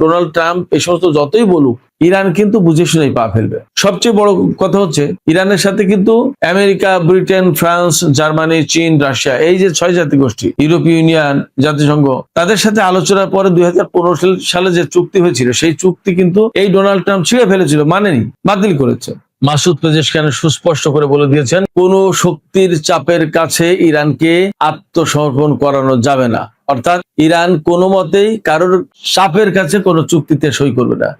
Donald Trump এই সমস্ত যতই বলুক, ইরান কিন্তু বুঝে শুনেই পা ফেলবে। সবচেয়ে বড় কথা হচ্ছে ইরানের সাথে কিন্তু আমেরিকা, ব্রিটেন, ফ্রান্স, জার্মানি, চীন, রাশিয়া, এই যে 6 জাতি গোষ্ঠী, ইউরোপীয় ইউনিয়ন, জাতিসংঘ, তাদের সাথে আলোচনার পরে 2015 সালে যে চুক্তি হয়েছিল, সেই চুক্তি কিন্তু এই ডোনাল্ড ট্রাম্প ছিঁড়ে ফেলেছিল, মানেনি, বাতিল করেছে। মাসুদ পেজেশকিয়ান সুস্পষ্ট করে বলে দিয়েছেন, কোন শক্তির চাপের কাছে ইরানকে আত্মসমর্পণ করানো যাবে না। অর্থাৎ ইরান কোনো মতেই কারোর চাপের কাছে কোনো চুক্তিতে সই করবে না।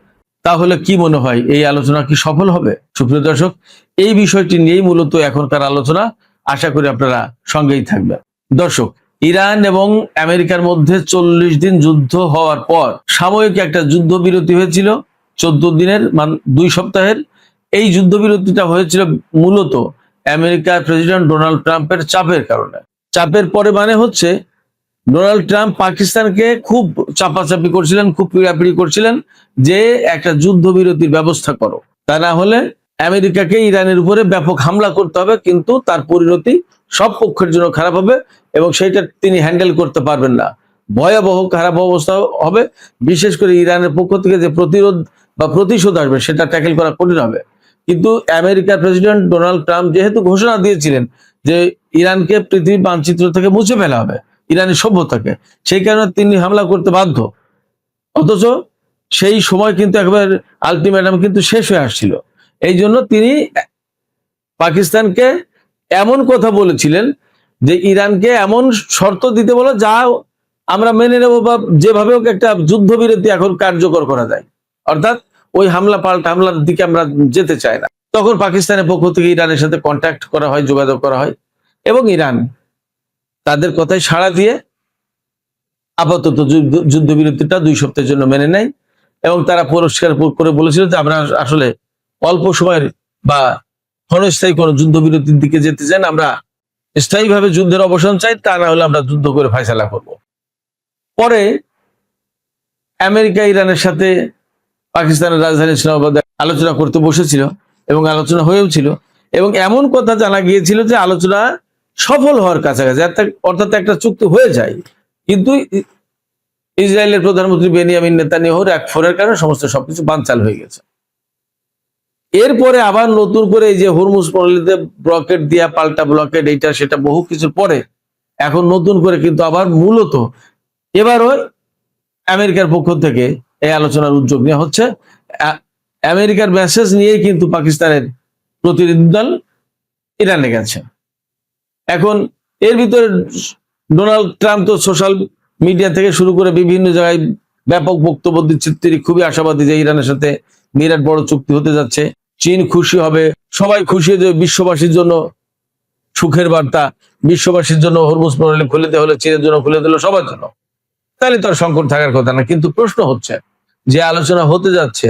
তাহলে কি মনে হয়, এই আলোচনা কি সফল হবে? সুপ্রিয় দর্শক, এই বিষয়টি নিয়েই মূলত এখনকার আলোচনা। আশা করি আপনারা সঙ্গেই থাকবেন। দর্শক, ইরান এবং আমেরিকার মধ্যে 40 দিন যুদ্ধ হওয়ার পর সাময়িক একটা যুদ্ধবিরতি হয়েছিল 14 দিনের, 2 সপ্তাহের। এই যুদ্ধবিরতিটা হয়েছিল মূলত আমেরিকার প্রেসিডেন্ট ডোনাল্ড ট্রাম্পের চাপের কারণে। চাপের পরে মানে হচ্ছে ডোনাল্ড ট্রাম্প পাকিস্তানকে খুব চাপাচাপি করছিলেন, খুব পিড়াপিড়ি করছিলেন যে একটা যুদ্ধবিরতির ব্যবস্থা করো, তা না হলে আমেরিকাকে ইরানের উপরে ব্যাপক হামলা করতে হবে, কিন্তু তার পরিণতি সব পক্ষের জন্য খারাপ হবে এবং সেইটা তিনি হ্যান্ডেল করতে পারবেন না, ভয়াবহ খারাপ অবস্থা হবে। বিশেষ করে ইরানের পক্ষ থেকে যে প্রতিরোধ বা প্রতিশোধ আসবে সেটা ট্যাকেল করা কঠিন হবে। কিন্তু আমেরিকার প্রেসিডেন্ট ডোনাল্ড ট্রাম্প যেহেতু ঘোষণা দিয়েছিলেন যে ইরানকে পৃথিবীর মানচিত্র থেকে মুছে ফেলা হবে, ইরানি সভ্যতাকে, সেই কারণে তিনি হামলা করতে বাধ্য। অথচ সেই সময় কিন্তু একেবারে আলটিমেটাম কিন্তু শেষ হয়ে আসছিল। এই জন্য তিনি পাকিস্তানকে এমন কথা বলেছিলেন যে ইরানকে এমন শর্ত দিতে বলো যা আমরা মেনে নেব, বা যেভাবে হোক একটা যুদ্ধবিরতি এখন কার্যকর করা যায়। অর্থাৎ ওই হামলা পাল্টা হামলার দিকে আমরা যেতে চাই না। তখন পাকিস্তানের পক্ষ থেকে ইরানের সাথে কন্ট্যাক্ট করা হয়, যোগাযোগ করা হয়, এবং ইরান তাদের কথায় সাড়া দিয়ে আপাতত যুদ্ধবিরতিটা 2 সপ্তাহের জন্য মেনে নেয়। এবং তারা পরিষ্কার করে বলেছিল যে আমরা আসলে অল্প সময়ের বা ক্ষণস্থায়ী কোনো যুদ্ধবিরতির দিকে যেতে চাই না, আমরা স্থায়ীভাবে যুদ্ধের অবসান চাই, তা না হলে আমরা যুদ্ধ করে ফয়সালা করব। পরে আমেরিকা ইরানের সাথে পাকিস্তানের রাজধানী ইসলামাবাদে আলোচনা করতে বসেছিল এবং আলোচনা হয়েও ছিল, এবং এমন কথা জানা গিয়েছিল যে আলোচনা সফল হওয়ার কাছাকাছি, অর্থাৎ একটা চুক্তি হয়ে যায়। কিন্তু ইসরায়েলের প্রধানমন্ত্রী বেনিয়ামিন নেতানিয়াহুর একফরের কারণে সমস্ত সবকিছু বানচাল হয়ে গেছে। এরপরে আবার নতুন করে এই যে হরমুজ প্রণালীতে ব্লকেট দিয়া পাল্টা ব্লকেট, এইটা সেটা বহু কিছুর পরে এখন নতুন করে কিন্তু আবার মূলত এবারও আমেরিকার পক্ষ থেকে এই আলোচনার উদ্যোগ নেওয়া হচ্ছে। আমেরিকার মেসেজ নিয়েই কিন্তু পাকিস্তানের প্রতিনিধি দল ইরানে গেছে। এখন এর ভিতরে ডোনাল্ড ট্রাম্প তো সোশ্যাল মিডিয়া থেকে শুরু করে বিভিন্ন জায়গায় ব্যাপক বক্তব্য দিচ্ছে, তিনি খুবই আশাবাদী যে ইরানের সাথে বিরাট বড় চুক্তি হতে যাচ্ছে, চীন খুশি হবে, সবাই খুশি, যে বিশ্ববাসীর জন্য সুখের বার্তা, বিশ্ববাসীর জন্য হরমুজ প্রণালী খুলে দেওয়া হলে, চীনের জন্য খুলে দিল, সবার জন্য, তাহলে তো আর সংকট থাকার কথা না। কিন্তু প্রশ্ন হচ্ছে যে আলোচনা হতে যাচ্ছে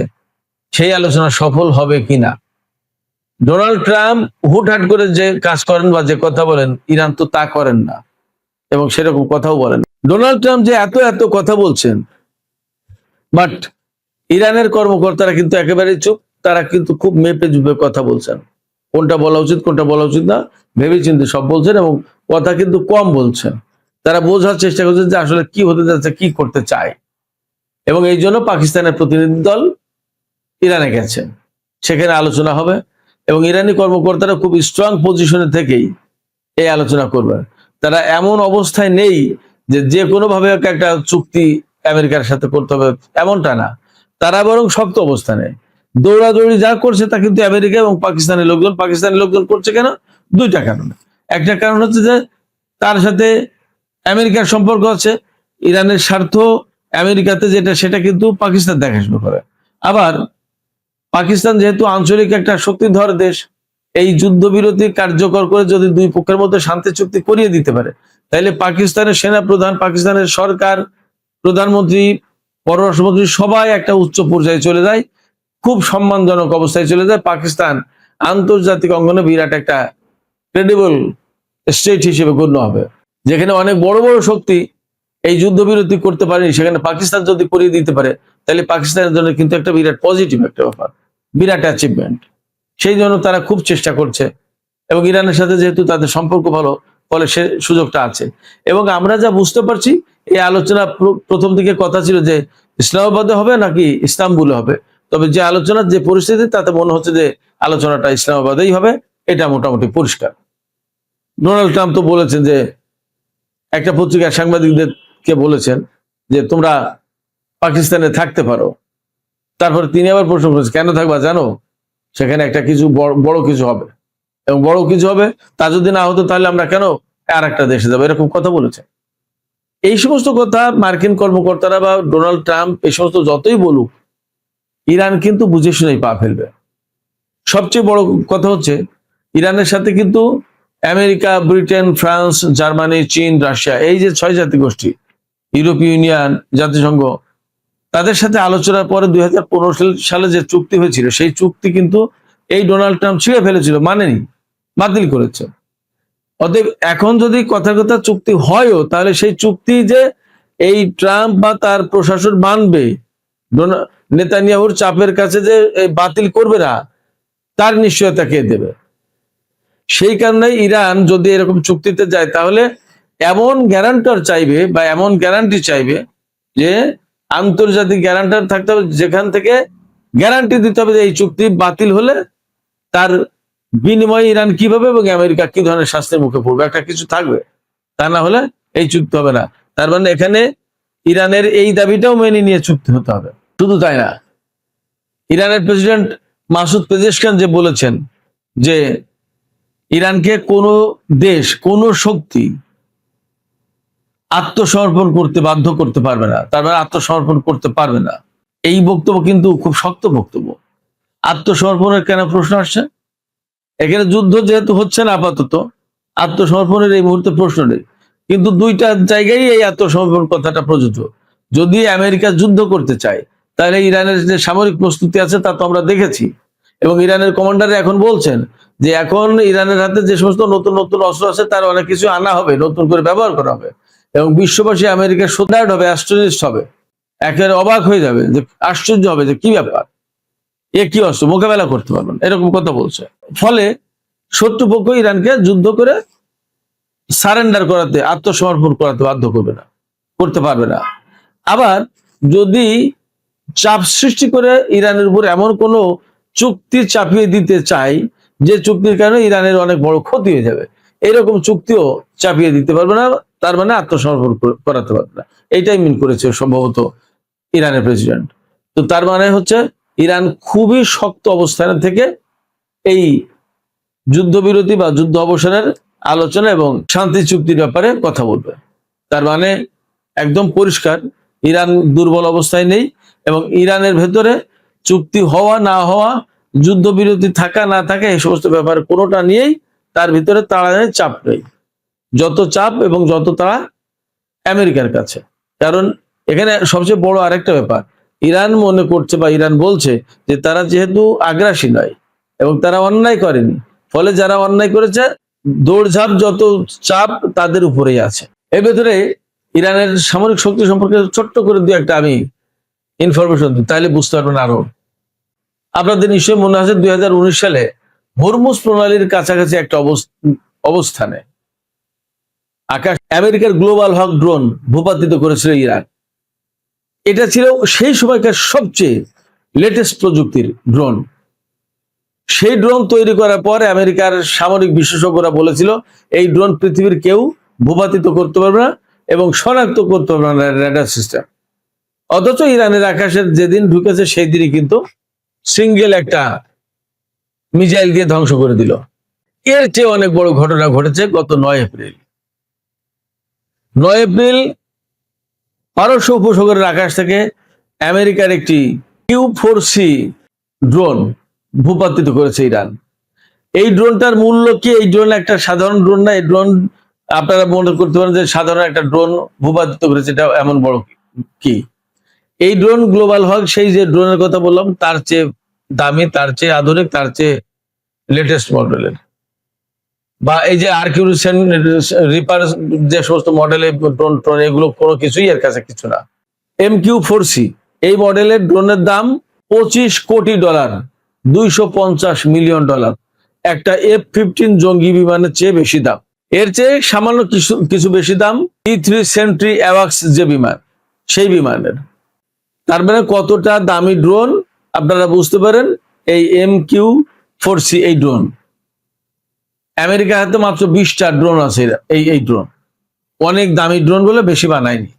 সেই আলোচনা সফল হবে কিনা। ডোনাল্ড ট্রাম্প হুটহাট করে যে কাজ করেন বা যে কথা বলেন, ইরান তো তা করেন না এবং সেরকম কথাও বলেন। ডোনাল্ড ট্রাম্প যে এত এত কথা বলছেন, বাট ইরানের কর্মকর্তারা কিন্তু একেবারে চুপ, তারা কিন্তু খুব মেপে চুপে কথা বলছেন, কোনটা বলা উচিত কোনটা বলা উচিত না ভেবে চিন্তে সব বলছেন, এবং কথা কিন্তু কম বলছেন। তারা বোঝার চেষ্টা করছেন যে আসলে কি হতে যাচ্ছে, কি করতে চায়। এবং এই জন্য পাকিস্তানের প্রতিনিধি দল ইরানে গেছে, সেখানে আলোচনা হবে এবং ইরানি কর্মকর্তারা খুব স্ট্রং পজিশনে থেকেই এই আলোচনা করবে। তারা এমন অবস্থায় নেই যে যে কোনো ভাবে একটা চুক্তি আমেরিকার সাথে করতে হবে, এমনটা না। তারা বরং শক্ত অবস্থানে দৌড়াদৌড়ি যা করছে তা কিন্তু আমেরিকা এবং পাকিস্তানের লোকজন করছে। কেন? 2টা কারণে। একটা কারণ হচ্ছে যে তার সাথে আমেরিকার সম্পর্ক আছে, ইরানের স্বার্থ আমেরিকাতে যেটা সেটা কিন্তু পাকিস্তান দেখাশোনা করে। আবার পাকিস্তান যেহেতু আঞ্চলিক একটা শক্তিধর দেশ, এই যুদ্ধবিরতি কার্যকর করে যদি 2 পক্ষের মধ্যে শান্তি চুক্তি করিয়ে দিতে পারে, তাহলে পাকিস্তানের সেনা প্রধান, পাকিস্তানের সরকার, প্রধানমন্ত্রী, পররাষ্ট্রমন্ত্রী সবাই একটা উচ্চ পর্যায়ে চলে যায়, খুব সম্মানজনক অবস্থায় চলে যায়। পাকিস্তান আন্তর্জাতিক অঙ্গনে বিরাট একটা ক্রেডিবল স্টেট হিসেবে গণ্য হবে। যেখানে অনেক বড় বড় শক্তি এই যুদ্ধবিরতি করতে পারেনি, সেখানে পাকিস্তান যদি করিয়ে দিতে পারে, তাহলে পাকিস্তানের জন্য কিন্তু একটা বিরাট পজিটিভ একটা ব্যাপার, বিরাট অ্যাচিভমেন্ট। সেই জন্য তারা খুব চেষ্টা করছে, এবং ইরানের সাথে যেহেতু তাদের সম্পর্ক ভালো, ফলে সে সুযোগটা আছে। এবং আমরা যা বুঝতে পারছি, এই আলোচনা প্রথম দিকে কথা ছিল যে ইসলামাবাদে হবে নাকি ইস্তাম্বুলে হবে, তবে যে আলোচনার যে পরিস্থিতি তাতে মনে হচ্ছে যে আলোচনাটা ইসলামাবাদেই হবে, এটা মোটামুটি পরিষ্কার। ডোনাল্ড ট্রাম্প তো বলেছেন যে, একটা পত্রিকার সাংবাদিকদেরকে বলেছেন যে তোমরা পাকিস্তানে থাকতে পারো। তারপরে তিনি আবার প্রশ্ন করেছেন, কেন থাকবা জানো? সেখানে একটা কিছু বড় কিছু হবে, এবং বড় কিছু হবে, তা যদি না হতো তাহলে আমরা কেন আর একটা দেশে যাবো, এরকম কথা বলেছে। এই সমস্ত কথা মার্কিন কর্মকর্তারা বা ডোনাল্ড ট্রাম্প এই সমস্ত যতই বলুক, ইরান কিন্তু বুঝে শুনেই পা ফেলবে। সবচেয়ে বড় কথা হচ্ছে, ইরানের সাথে কিন্তু আমেরিকা, ব্রিটেন, ফ্রান্স, জার্মানি, চীন, রাশিয়া, এই যে 6 জাতি গোষ্ঠী, ইউরোপীয় ইউনিয়ন, জাতিসংঘ, তাদের সাথে আলোচনার পরে 2015 সালে যে চুক্তি হয়েছিল, সেই চুক্তি কিন্তু এই ডোনাল্ড ট্রাম্প ছিঁড়ে ফেলেছিল, মানেনি, বাতিল করেছে। অতএব এখন যদি কথা কথা চুক্তি হয়ও, তাহলে সেই চুক্তি যে এই ট্রাম্প বা তার প্রশাসন মানবে, নেতানিয়াহুর চাপের কাছে যে বাতিল করবে না, তার নিশ্চয়তা কে দেবে? সেই কারণে ইরান যদি এরকম চুক্তিতে যায়, তাহলে এমন গ্যারান্টার চাইবে বা এমন গ্যারান্টি চাইবে যে আন্তর্জাতিক গ্যারান্টার থাকতে হবে, যেখান থেকে গ্যারান্টি দিতে হবে যে এই চুক্তি বাতিল হলে তার বিনিময়ে ইরান কিভাবে এবং আমেরিকা কি ধরনের শাস্তির মুখে পড়বে, একটা কিছু থাকবে। তা না হলে এই চুক্তি হবে না। তার মানে এখানে ইরানের এই দাবিটাও মেনে নিয়ে চুক্তি হতে হবে। শুধু তাই না, ইরানের প্রেসিডেন্ট মাসুদ পেজেশকিয়ান যে বলেছেন যে ইরানকে কোনো দেশ, কোনো শক্তি আত্মসমর্পণ করতে বাধ্য করতে পারবে না, তার মানে আত্মসমর্পণ করতে পারবে না। এই বক্তব্য কিন্তু খুব শক্ত বক্তব্য। আত্মসমর্পণের কেন প্রশ্ন আসছে? এখানে যুদ্ধ যেহেতু হচ্ছে না আপাতত, আত্মসমর্পণের এই মুহূর্তে প্রশ্ন নেই। কিন্তু দুইটা জায়গায় এই আত্মসমর্পণ কথাটা প্রযোজ্য। যদি আমেরিকা যুদ্ধ করতে চায়, তাহলে ইরানের যে সামরিক প্রস্তুতি আছে তা তো আমরা দেখেছি, এবং ইরানের কমান্ডার এখন বলছেন যে এখন ইরানের হাতে যে সমস্ত নতুন নতুন অস্ত্র আছে তার অনেক কিছু আনা হবে, নতুন করে ব্যবহার করা হবে, এবং বিশ্ববাসী আমেরিকার সোদার্ড হবে, অ্যাস্ট্রোনিস্ট হবে, একেবারে অবাক হয়ে যাবে, যে আশ্চর্য হবে যে কি ব্যাপার, এ কি অস্ত্র, মোকাবেলা করতে পারবেন, এরকম কথা বলছে। ফলে শত্রুপক্ষ ইরানকে যুদ্ধ করে সারেন্ডার করাতে, আত্মসমর্পণ করাতে বাধ্য করবে না, করতে পারবে না। আবার যদি চাপ সৃষ্টি করে ইরানের উপর এমন কোনো চুক্তি চাপিয়ে দিতে চাই যে চুক্তির কারণে ইরানের অনেক বড় ক্ষতি হয়ে যাবে, এরকম চুক্তিও চাপিয়ে দিতে পারবে না, তার মানে আত্মসমর্পণ করাতে পারবে না। এইটাই মিন করেছে সম্ভবত ইরানের প্রেসিডেন্ট। তো তার মানে হচ্ছে ইরান খুবই শক্ত অবস্থানে থেকে এই যুদ্ধবিরতি বা যুদ্ধ অবসানের আলোচনা এবং শান্তি চুক্তির ব্যাপারে কথা বলবে। তার মানে একদম পরিষ্কার, ইরান দুর্বল অবস্থায় নেই, এবং ইরানের ভেতরে চুক্তি হওয়া না হওয়া, যুদ্ধবিরতি থাকা না থাকা, এই সমস্ত ব্যাপারে কোনোটা নিয়েই তার ভিতরে তাড়া নেই, চাপ নেই। যত চাপ এবং যত তাড়া আমেরিকার কাছে। কারণ এখানে সবচেয়ে বড় আরেকটা ব্যাপার, ইরান মনে করছে বা ইরান বলছে যে তারা যেহেতু আগ্রাসী নয় এবং তারা অন্যায় করেনি, ফলে যারা অন্যায় করেছে দৌড়ঝাঁপ, যত চাপ তাদের উপরেই আছে। এর ভেতরে ইরানের সামরিক শক্তি সম্পর্কে ছোট্ট করে দু একটা আমি ইনফরমেশন দিই, তাহলে বুঝতে পারবেন আরো। আপনাদের নিশ্চয়ই মনে আছে 2019 সালে হরমুজ প্রণালীর কাছাকাছি একটা অবস্থানে আকাশ আমেরিকার গ্লোবাল হক ড্রোন ভূপাতিত করেছিল ইরান। এটা ছিল সেই সময়কার সবচেয়ে লেটেস্ট প্রযুক্তির ড্রোন। সেই ড্রোন তৈরি করার পরে আমেরিকার সামরিক বিশেষজ্ঞরা বলেছিল এই ড্রোন পৃথিবীর কেউ ভূপাতিত করতে পারবে না এবং শনাক্ত করতে পারবে না রেডার সিস্টেম। অথচ ইরানের আকাশের যেদিন ঢুকেছে সেই দিনই কিন্তু সিঙ্গেল একটা মিসাইল দিয়ে ধ্বংস করে দিল। এর চেয়ে অনেক বড় ঘটনা ঘটেছে গত 9 এপ্রিল। 9 এপ্রিল পারস্য উপসাগরের আকাশ থেকে আমেরিকার একটি Q4C ড্রোন ভূপাতিত করেছে ইরান। এই ড্রোনটার মূল্য কি? এই ড্রোন একটা সাধারণ ড্রোন না। এই ড্রোন আপনারা মনে করতে পারেন যে সাধারণ একটা ড্রোন ভূপাতিত করেছে, এটা এমন বড় কি? এই ড্রোন গ্লোবাল হক, সেই যে ড্রোনের কথা বললাম, তার চেয়ে দামি, তার চেয়ে আধুনিক, তার চেয়ে লেটেস্ট মডেলের। বা এই যে আরকিউসেন রিপার যে সমস্ত মডেলের ড্রোন, এগুলো কোনো কিছুই এর কাছে কিছু না। MQ4C এই মডেলের ড্রোনের দাম $25 কোটি, $250 মিলিয়ন। একটা F-15 জঙ্গি বিমানের চেয়ে বেশি দাম। এর চেয়ে সামান্য কিছু বেশি দাম E-3 সেন্ট্রি অ্যাওয়াক্স যে বিমান, সেই বিমানের। তার মানে কতটা দামি ড্রোন আপনারা বুঝতে পারেন। এই MQ-4C এই ড্রোন, আমেরিকার হাতে মাত্র 20টা ড্রোন আছে। এই ড্রোন অনেক দামি ড্রোন বলে বেশি বানায়নি,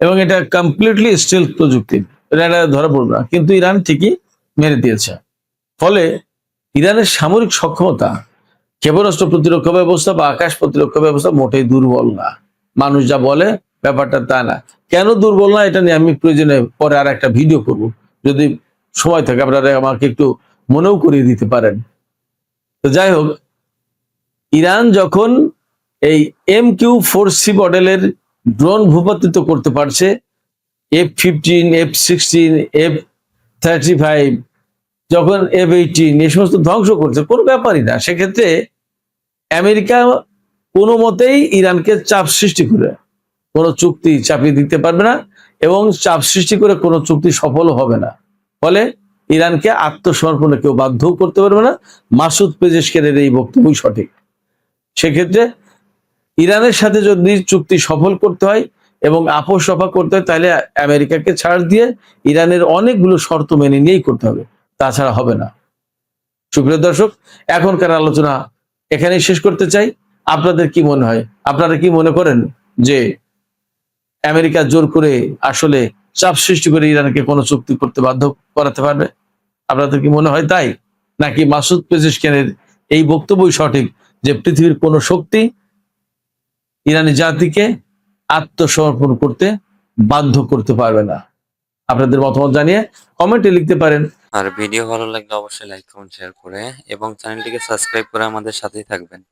এবং এটা কমপ্লিটলি স্টিলথ প্রযুক্তি, এটা ধরা পড়বে না, কিন্তু ইরান ঠিকই মেরে দিয়েছে। ফলে ইরানের সামরিক সক্ষমতা, ক্ষেপণাস্ত্র প্রতিরক্ষা ব্যবস্থা বা আকাশ প্রতিরক্ষা ব্যবস্থা মোটেই দুর্বল না। মানুষ যা বলে ব্যাপারটা তা না। কেন দুর্বল না এটা নিয়ে আমি প্রয়োজনে পরে আর একটা ভিডিও করব, যদি সময় থাকে আপনারা আমাকে একটু মনেও করিয়ে দিতে পারেন। তো যাই হোক, ইরান যখন এই MQ-4C মডেলের ড্রোন ভূপাতিত করতে পারছে, F-15, F-16, F-35, যখন F-18 এই সমস্ত ধ্বংস করছে, কোনো ব্যাপারই না। সেক্ষেত্রে আমেরিকা কোনো মতেই ইরানকে চাপ সৃষ্টি করে কোনো চুক্তি চাপিয়ে দিতে পারবে না, এবং চাপ সৃষ্টি করে কোনো চুক্তি সফল হবে না। ফলে ইরানকে আত্মসমর্পণে কেউ বাধ্য করতে পারবে না। মাসুদ পেজেশকিয়ারের এই বক্তব্যই সঠিক। সেক্ষেত্রে ইরানের সাথে যদি চুক্তি সফল করতে হয় এবং আপোষ রফা করতে হয়, তাহলে আমেরিকাকে ছাড় দিয়ে ইরানের অনেকগুলো শর্ত মেনে নিয়েই করতে হবে, তাছাড়া হবে না। সুপ্রিয় দর্শক, এখনকার আলোচনা এখানেই শেষ করতে চাই। আপনাদের কি মনে হয়? আপনারা কি মনে করেন যে আমেরিকা জোর করে আসলে চাপ সৃষ্টি করে ইরানকে কোনো চুক্তি করতে বাধ্য করাতে পারবে? আপনাদের কি মনে হয় তাই, নাকি মাসুদ পেজেশকিয়ানের এই বক্তব্যই সঠিক যে পৃথিবীর কোনো শক্তি ইরানি জাতিকে আত্মসমর্পণ করতে বাধ্য করতে পারবে না? আপনাদের মতামত জানিয়ে কমেন্টে লিখতে পারেন। আর ভিডিও ভালো লাগলে অবশ্যই লাইক কমেন্ট শেয়ার করে এবং চ্যানেলটিকে সাবস্ক্রাইব করে আমাদের সাথেই থাকবেন।